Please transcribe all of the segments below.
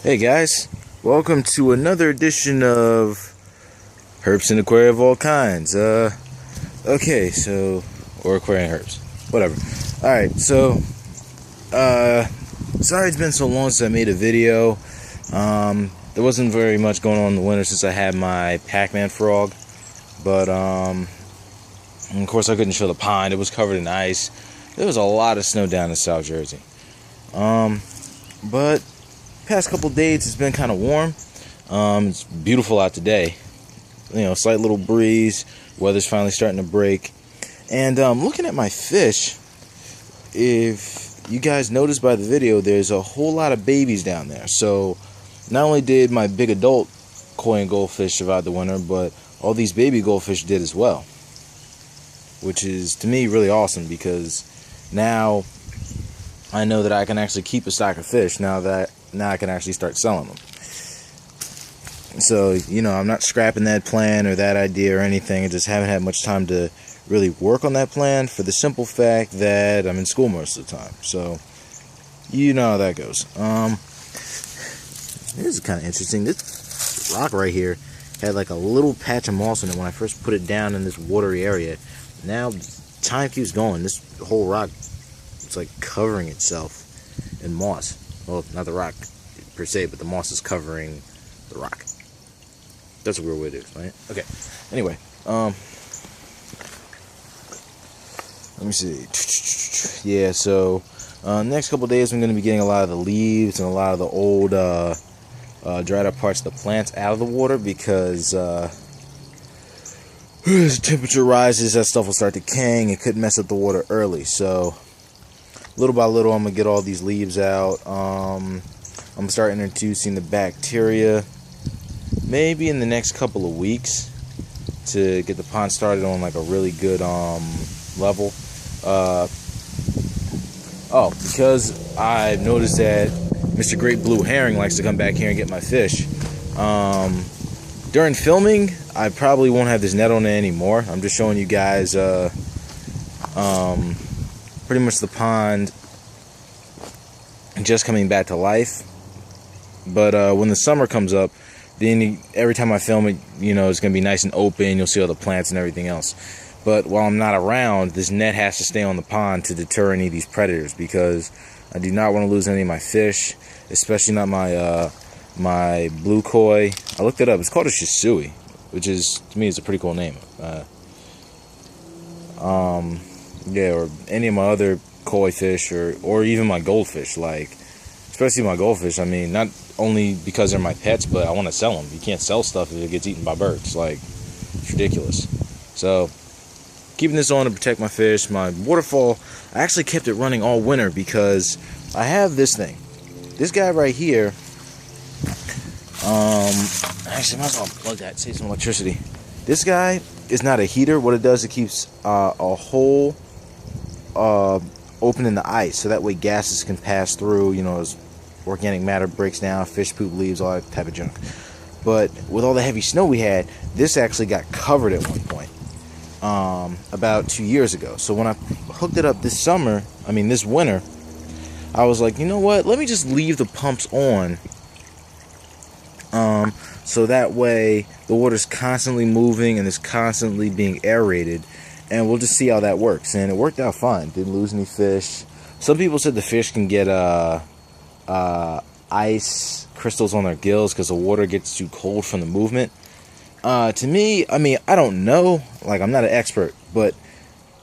Hey guys, welcome to another edition of Herbs in Aquarium of all kinds. Or aquarium herbs, whatever. Alright, so, sorry it's been so long since I made a video. There wasn't very much going on in the winter since I had my Pac-Man frog, but, of course I couldn't show the pond. It was covered in ice. There was a lot of snow down in South Jersey. But past couple days it's been kind of warm. It's beautiful out today. Slight little breeze. Weather's finally starting to break. And looking at my fish, if you guys noticed by the video, there's a whole lot of babies down there. So not only did my big adult koi and goldfish survive the winter, but all these baby goldfish did as well, which is to me really awesome, because now I know that I can actually keep a stock of fish now I can actually start selling them. So, I'm not scrapping that plan or that idea or anything. I just haven't had much time to really work on that plan, for the simple fact that I'm in school most of the time. So, you know how that goes. This is kind of interesting. This rock right here had like a little patch of moss in it when I first put it down in this watery area. Now, time keeps going. This whole rock, it's like covering itself in moss. Well, not the rock per se, but the moss is covering the rock. That's a weird way to explain it. Okay. Anyway, let me see. Yeah, so next couple days I'm going to be getting a lot of the leaves and a lot of the old dried up parts of the plants out of the water, because as the temperature rises, that stuff will start decaying. It could mess up the water early. So little by little, I'm gonna get all these leaves out. I'm gonna start introducing the bacteria maybe in the next couple of weeks to get the pond started on like a really good level. Because I've noticed that Mr. Great Blue Herring likes to come back here and get my fish. During filming, I probably won't have this net on it anymore. I'm just showing you guys pretty much the pond just coming back to life. But when the summer comes up, then every time I film it, it's going to be nice and open. You'll see all the plants and everything else. But while I'm not around, this net has to stay on the pond to deter any of these predators, because I do not want to lose any of my fish, especially not my my blue koi. I looked it up. It's called a Shisui, which is, to me, is a pretty cool name. Yeah, or any of my other koi fish, or even my goldfish, especially my goldfish. I mean, not only because they're my pets, but I want to sell them. You can't sell stuff if it gets eaten by birds. It's ridiculous. So, keeping this on to protect my fish. My waterfall, I actually kept it running all winter because I have this thing. This guy right here, actually, might as well unplug that, save some electricity. This guy is not a heater. What it does, it keeps a hole open in the ice, so that way gases can pass through, as organic matter breaks down, fish poop, leaves, all that type of junk. But with all the heavy snow we had, this actually got covered at one point, about 2 years ago. So when I hooked it up this winter, I was like, you know what, let me just leave the pumps on, so that way the water's constantly moving and it's constantly being aerated, and we'll just see how that works. And it worked out fine. Didn't lose any fish. Some people said the fish can get ice crystals on their gills because the water gets too cold from the movement. To me, I don't know. I'm not an expert, but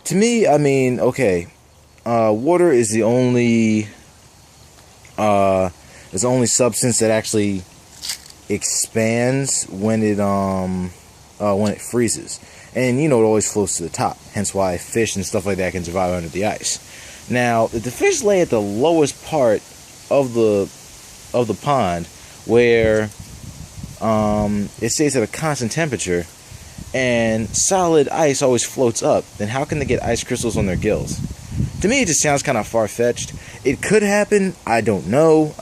to me, okay, water is the only substance that actually expands when it freezes. And it always floats to the top. Hence why fish and stuff like that can survive under the ice. Now, if the fish lay at the lowest part of the pond, where it stays at a constant temperature, and solid ice always floats up, then how can they get ice crystals on their gills? To me, it just sounds kind of far-fetched. It could happen. I don't know.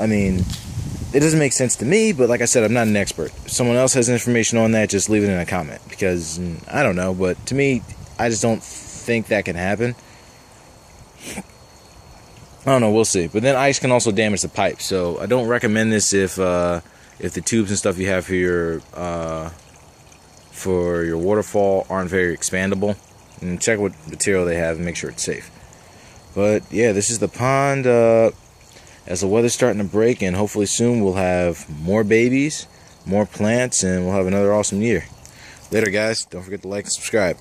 It doesn't make sense to me, but like I said, I'm not an expert. If someone else has information on that, just leave it in a comment, because I don't know. But to me, I just don't think that can happen. I don't know, we'll see. But then ice can also damage the pipe, so I don't recommend this if the tubes and stuff you have for your waterfall aren't very expandable. And check what material they have and make sure it's safe. But yeah, this is the pond. As the weather's starting to break, and hopefully soon we'll have more babies, more plants, and we'll have another awesome year. Later, guys. Don't forget to like and subscribe.